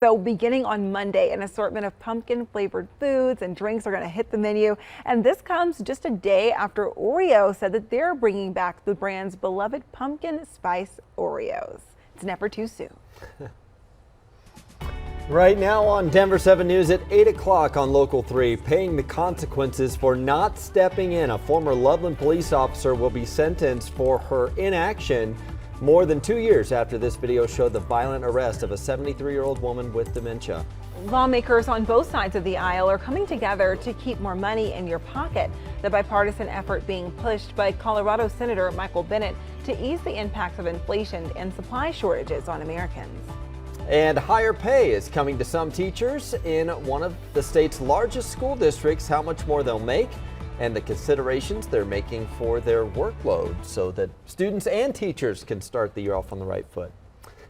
So beginning on Monday, an assortment of pumpkin-flavored foods and drinks are going to hit the menu. And this comes just a day after Oreo said that they're bringing back the brand's beloved pumpkin spice Oreos. It's never too soon. Right now on Denver 7 News at 8 o'clock on Local 3, paying the consequences for not stepping in. A former Loveland police officer will be sentenced for her inaction more than 2 years after this video showed the violent arrest of a 73-year-old woman with dementia. Lawmakers on both sides of the aisle are coming together to keep more money in your pocket. The bipartisan effort being pushed by Colorado Senator Michael Bennet to ease the impacts of inflation and supply shortages on Americans. And higher pay is coming to some teachers in one of the state's largest school districts. How much more they'll make and the considerations they're making for their workload so that students and teachers can start the year off on the right foot.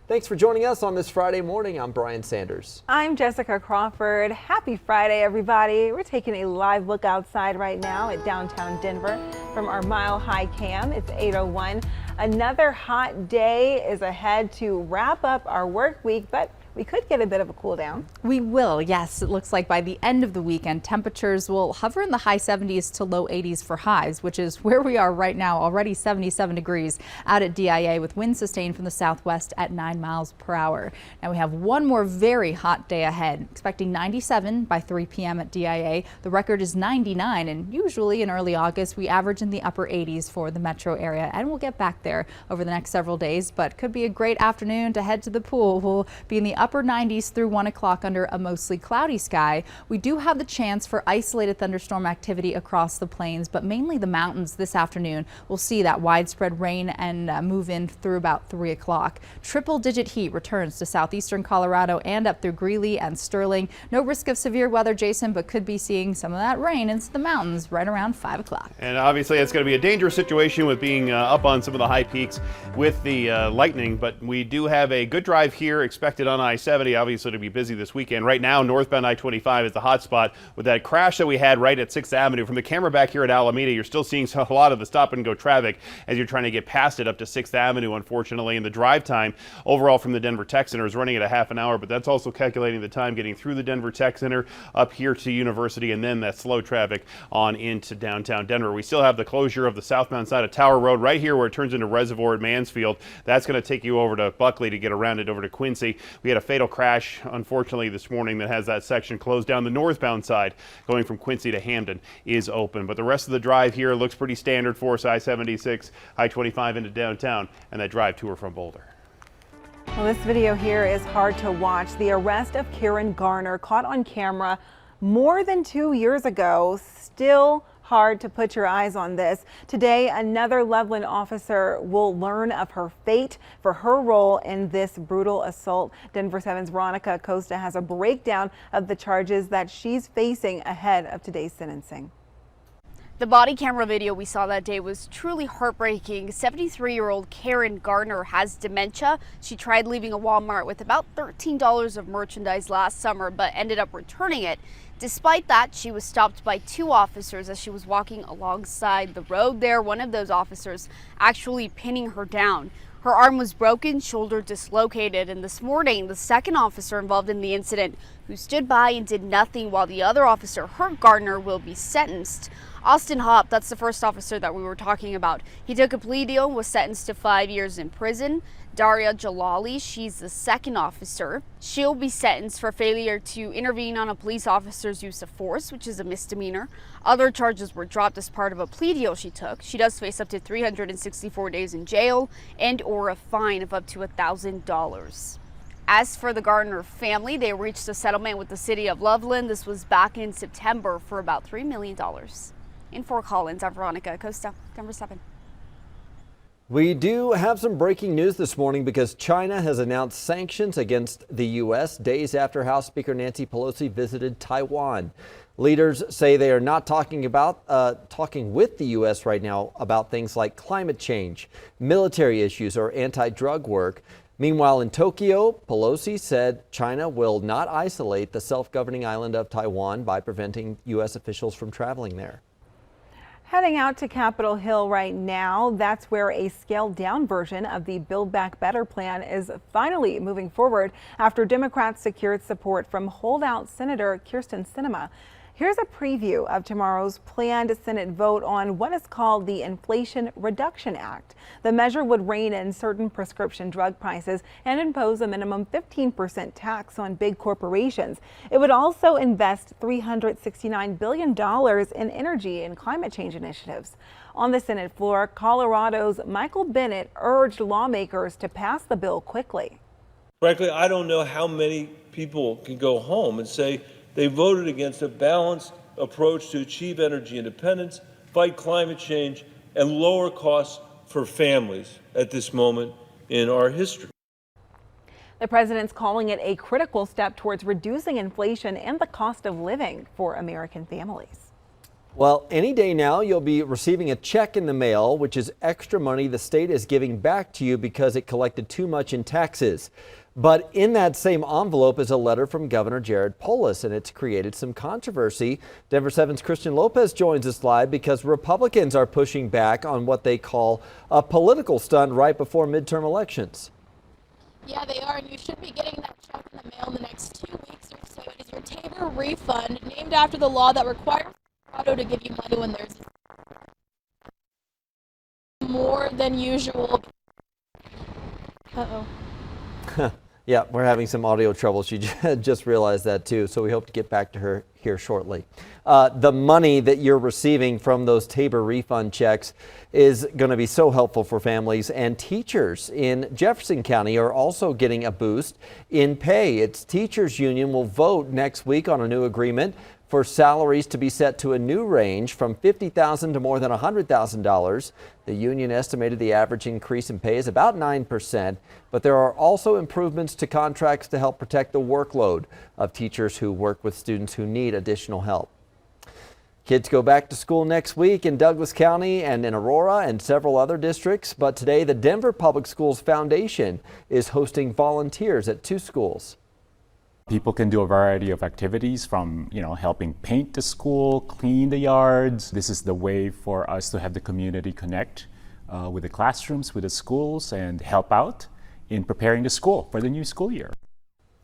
Thanks for joining us on this Friday morning. I'm Brian Sanders. I'm Jessica Crawford. Happy Friday, everybody. We're taking a live look outside right now at downtown Denver from our Mile High Cam. It's 8:01. Another hot day is ahead to wrap up our work week, but we could get a bit of a cool down. We will, yes. It looks like by the end of the weekend, temperatures will hover in the high 70s to low 80s for highs, which is where we are right now, already 77 degrees out at DIA with winds sustained from the southwest at 9 miles per hour. Now we have one more very hot day ahead, expecting 97 by 3 p.m. at DIA. The record is 99, and usually in early August, we average in the upper 80s for the metro area, and we'll get back there over the next several days, but could be a great afternoon to head to the pool. We'll be in the upper 90s through 1 o'clock under a mostly cloudy sky. We do have the chance for isolated thunderstorm activity across the plains, but mainly the mountains this afternoon. We'll see that widespread rain and move in through about 3 o'clock. Triple-digit heat returns to southeastern Colorado and up through Greeley and Sterling. No risk of severe weather, Jason, but could be seeing some of that rain into the mountains right around 5 o'clock. And obviously it's going to be a dangerous situation with being up on some of the high peaks with the lightning, but we do have a good drive here expected on I-70. Obviously to be busy this weekend. Right now, northbound I-25 is the hot spot with that crash that we had right at 6th Avenue. From the camera back here at Alameda, you're still seeing a lot of the stop and go traffic as you're trying to get past it up to 6th Avenue, unfortunately. And the drive time overall from the Denver Tech Center is running at a half an hour, but that's also calculating the time getting through the Denver Tech Center up here to University and then that slow traffic on into downtown Denver. We still have the closure of the southbound side of Tower Road right here where it turns into Reservoir at Mansfield. That's going to take you over to Buckley to get around it over to Quincy. We had a fatal crash, unfortunately, this morning that has that section closed down. The northbound side going from Quincy to Hamden is open, but the rest of the drive here looks pretty standard for us. I-76, I-25 into downtown, and that drive to or from Boulder. Well, this video here is hard to watch. The arrest of Karen Garner, caught on camera more than 2 years ago. Still hard to put your eyes on this. Today, another Loveland officer will learn of her fate for her role in this brutal assault. Denver 7's Veronica Acosta has a breakdown of the charges that she's facing ahead of today's sentencing. The body camera video we saw that day was truly heartbreaking. 73-year-old Karen Garner has dementia. She tried leaving a Walmart with about $13 of merchandise last summer, but ended up returning it. Despite that, she was stopped by 2 officers as she was walking alongside the road there. One of those officers actually pinning her down. Her arm was broken, shoulder dislocated, and this morning, the second officer involved in the incident, who stood by and did nothing while the other officer hurt Garner, will be sentenced. Austin Hopp, that's the first officer that we were talking about. He took a plea deal and was sentenced to 5 years in prison. Daria Jalali, she's the second officer. She'll be sentenced for failure to intervene on a police officer's use of force, which is a misdemeanor. Other charges were dropped as part of a plea deal she took. She does face up to 364 days in jail and or a fine of up to $1,000. As for the Garner family, they reached a settlement with the city of Loveland. This was back in September for about $3 million. In Fort Collins, I'm Veronica Acosta, Denver 7. We do have some breaking news this morning because China has announced sanctions against the U.S. days after House Speaker Nancy Pelosi visited Taiwan. Leaders say they are not talking with the U.S. right now about things like climate change, military issues, or anti-drug work. Meanwhile, in Tokyo, Pelosi said China will not isolate the self-governing island of Taiwan by preventing U.S. officials from traveling there. Heading out to Capitol Hill right now, that's where a scaled down version of the Build Back Better plan is finally moving forward after Democrats secured support from holdout Senator Kyrsten Sinema. Here's a preview of tomorrow's planned Senate vote on what is called the Inflation Reduction Act. The measure would rein in certain prescription drug prices and impose a minimum 15% tax on big corporations. It would also invest $369 billion in energy and climate change initiatives. On the Senate floor, Colorado's Michael Bennet urged lawmakers to pass the bill quickly. Frankly, I don't know how many people can go home and say they voted against a balanced approach to achieve energy independence, fight climate change, and lower costs for families at this moment in our history. The president's calling it a critical step towards reducing inflation and the cost of living for American families. Well, any day now you'll be receiving a check in the mail, which is extra money the state is giving back to you because it collected too much in taxes. But in that same envelope is a letter from Governor Jared Polis, and it's created some controversy. Denver 7's Christian Lopez joins us live because Republicans are pushing back on what they call a political stunt right before midterm elections. Yeah, they are, and you should be getting that check in the mail in the next 2 weeks or so. It is your Tabor refund, named after the law that requires Colorado to give you money when there's more than usual. Uh-oh. Yeah, we're having some audio trouble. She just realized that too, so we hope to get back to her here shortly. The money that you're receiving from those Tabor refund checks is going to be so helpful for families, and teachers in Jefferson County are also getting a boost in pay. Its teachers union will vote next week on a new agreement for salaries to be set to a new range from $50,000 to more than $100,000. The union estimated the average increase in pay is about 9%, but there are also improvements to contracts to help protect the workload of teachers who work with students who need additional help. Kids go back to school next week in Douglas County and in Aurora and several other districts, but today the Denver Public Schools Foundation is hosting volunteers at 2 schools. People can do a variety of activities from, helping paint the school, clean the yards. This is the way for us to have the community connect with the classrooms, with the schools, and help out in preparing the school for the new school year.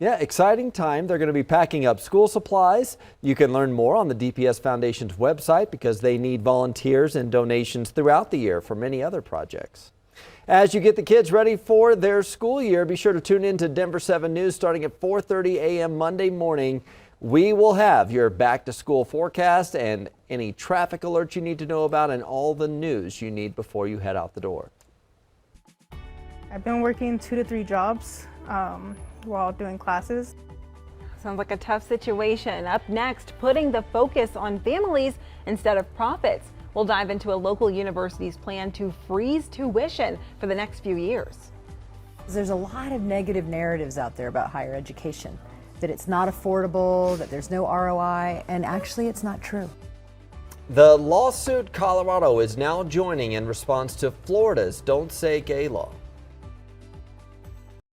Yeah, exciting time. They're going to be packing up school supplies. You can learn more on the DPS Foundation's website because they need volunteers and donations throughout the year for many other projects. As you get the kids ready for their school year, be sure to tune in to Denver 7 News starting at 4:30 a.m. Monday morning. We will have your back to school forecast and any traffic alerts you need to know about and all the news you need before you head out the door. I've been working 2 to 3 jobs while doing classes. Sounds like a tough situation. Up next, putting the focus on families instead of profits. We'll dive into a local university's plan to freeze tuition for the next few years. There's a lot of negative narratives out there about higher education, that it's not affordable, that there's no ROI, and actually it's not true. The lawsuit Colorado is now joining in response to Florida's Don't Say Gay law.